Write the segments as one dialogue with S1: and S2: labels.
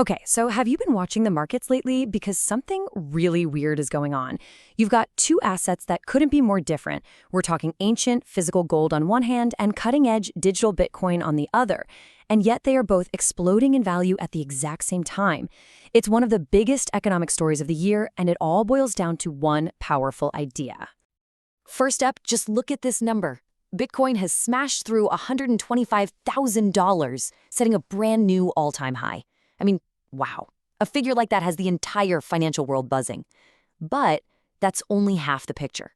S1: Okay, so have you been watching the markets lately? Because something really weird is going on. You've got two assets that couldn't be more different. We're talking ancient physical gold on one hand and cutting-edge digital Bitcoin on the other. And yet they are both exploding in value at the exact same time. It's one of the biggest economic stories of the year, and it all boils down to one powerful idea.
S2: First up, just look at this number. Bitcoin has smashed through $125,000, setting a brand new all-time high. I mean, wow. A figure like that has the entire financial world buzzing. But that's only half the picture.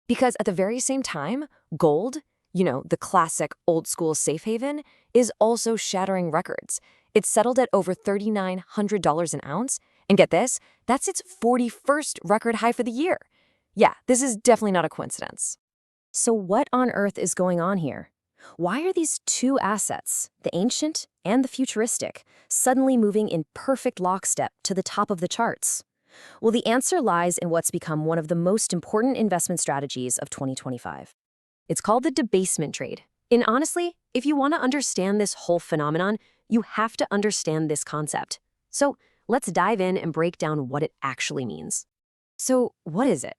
S2: Because at the very same time, gold, the classic old-school safe haven, is also shattering records. It's settled at over $3,900 an ounce. And get this, that's its 41st record high for the year. Yeah, this is definitely not a coincidence.
S1: So what on earth is going on here? Why are these two assets, the ancient and the futuristic, suddenly moving in perfect lockstep to the top of the charts? Well, the answer lies in what's become one of the most important investment strategies of 2025. It's called the debasement trade. And honestly, if you want to understand this whole phenomenon, you have to understand this concept. So let's dive in and break down what it actually means. So what is it?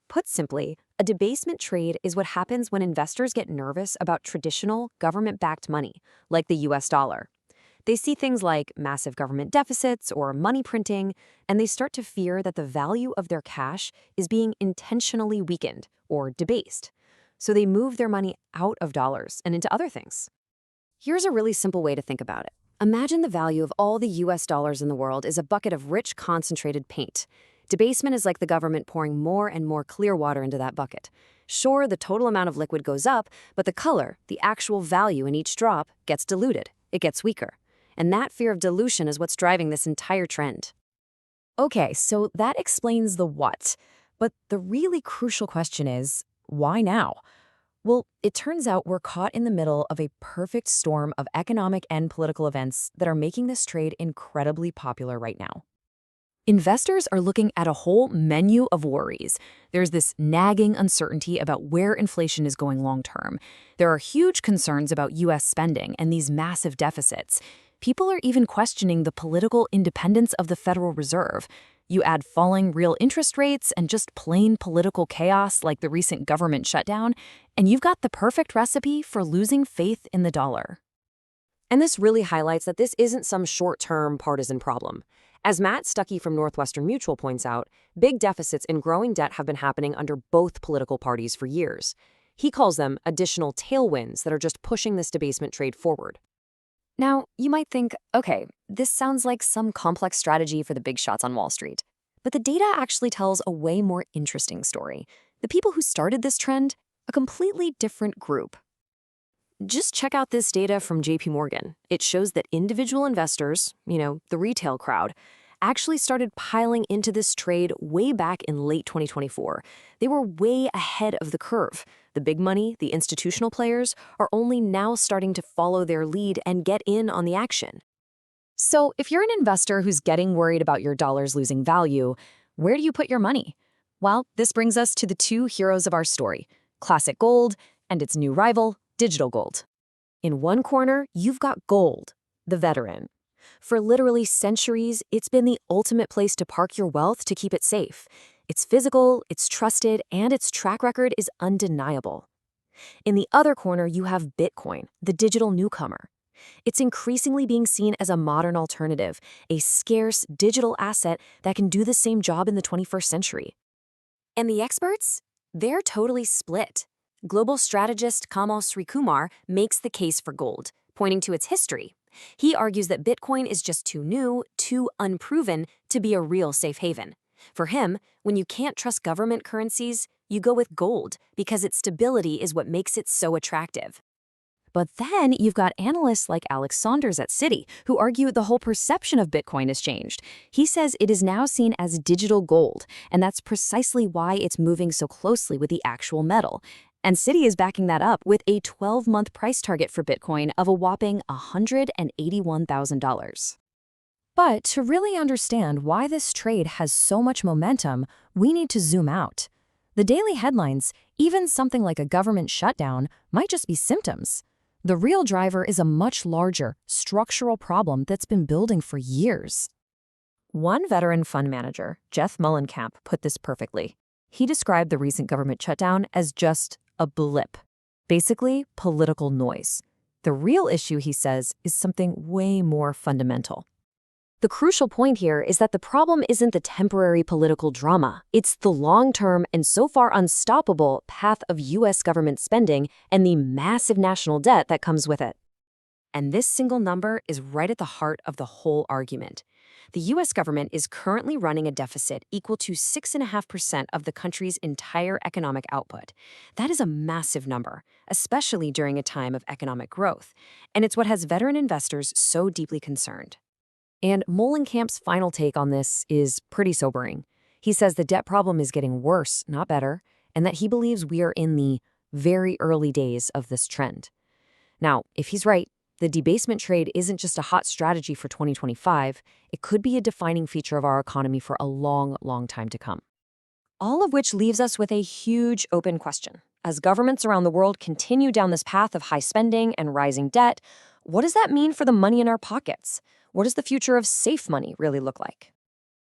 S1: Put simply, a debasement trade is what happens when investors get nervous about traditional government-backed money, like the US dollar. They see things like massive government deficits or money printing, and they start to fear that the value of their cash is being intentionally weakened or debased. So they move their money out of dollars and into other things. Here's a really simple way to think about it. Imagine the value of all the US dollars in the world is a bucket of rich, concentrated paint. Debasement is like the government pouring more and more clear water into that bucket. Sure, the total amount of liquid goes up, but the color, the actual value in each drop, gets diluted. It gets weaker. And that fear of dilution is what's driving this entire trend. Okay, so that explains the what. But the really crucial question is, why now? Well, it turns out we're caught in the middle of a perfect storm of economic and political events that are making this trade incredibly popular right now. Investors are looking at a whole menu of worries. There's this nagging uncertainty about where inflation is going long term. There are huge concerns about U.S. spending and these massive deficits. People are even questioning the political independence of the Federal Reserve. You add falling real interest rates and just plain political chaos like the recent government shutdown, and you've got the perfect recipe for losing faith in the dollar. And this really highlights that this isn't some short-term partisan problem. As Matt Stuckey from Northwestern Mutual points out, big deficits and growing debt have been happening under both political parties for years. He calls them additional tailwinds that are just pushing this debasement trade forward. Now, you might think, okay, this sounds like some complex strategy for the big shots on Wall Street. But the data actually tells a way more interesting story. The people who started this trend, a completely different group. Just check out this data from JP Morgan. It shows that individual investors, the retail crowd, actually started piling into this trade way back in late 2024. They were way ahead of the curve. The big money, the institutional players, are only now starting to follow their lead and get in on the action. So if you're an investor who's getting worried about your dollars losing value, where do you put your money? Well, this brings us to the two heroes of our story, classic gold and its new rival, digital gold. In one corner, you've got gold, the veteran. For literally centuries, it's been the ultimate place to park your wealth to keep it safe. It's physical, it's trusted, and its track record is undeniable. In the other corner, you have Bitcoin, the digital newcomer. It's increasingly being seen as a modern alternative, a scarce digital asset that can do the same job in the 21st century. And the experts? They're totally split. Global strategist Kamal Srikumar makes the case for gold, pointing to its history. He argues that Bitcoin is just too new, too unproven to be a real safe haven. For him, when you can't trust government currencies, you go with gold because its stability is what makes it so attractive. But then you've got analysts like Alex Saunders at Citi who argue the whole perception of Bitcoin has changed. He says it is now seen as digital gold, and that's precisely why it's moving so closely with the actual metal. And Citi is backing that up with a 12-month price target for Bitcoin of a whopping $181,000. But to really understand why this trade has so much momentum, we need to zoom out. The daily headlines, even something like a government shutdown, might just be symptoms. The real driver is a much larger, structural problem that's been building for years. One veteran fund manager, Jeff Mullenkamp, put this perfectly. He described the recent government shutdown as just a blip, basically political noise. The real issue, he says, is something way more fundamental. The crucial point here is that the problem isn't the temporary political drama. It's the long-term and so far unstoppable path of U.S. government spending and the massive national debt that comes with it. And this single number is right at the heart of the whole argument. The U.S. government is currently running a deficit equal to 6.5% of the country's entire economic output. That is a massive number, especially during a time of economic growth. And it's what has veteran investors so deeply concerned. And Mullenkamp's final take on this is pretty sobering. He says the debt problem is getting worse, not better, and that he believes we are in the very early days of this trend. Now, if he's right, the debasement trade isn't just a hot strategy for 2025, it could be a defining feature of our economy for a long, long time to come. All of which leaves us with a huge open question. As governments around the world continue down this path of high spending and rising debt, what does that mean for the money in our pockets? What does the future of safe money really look like?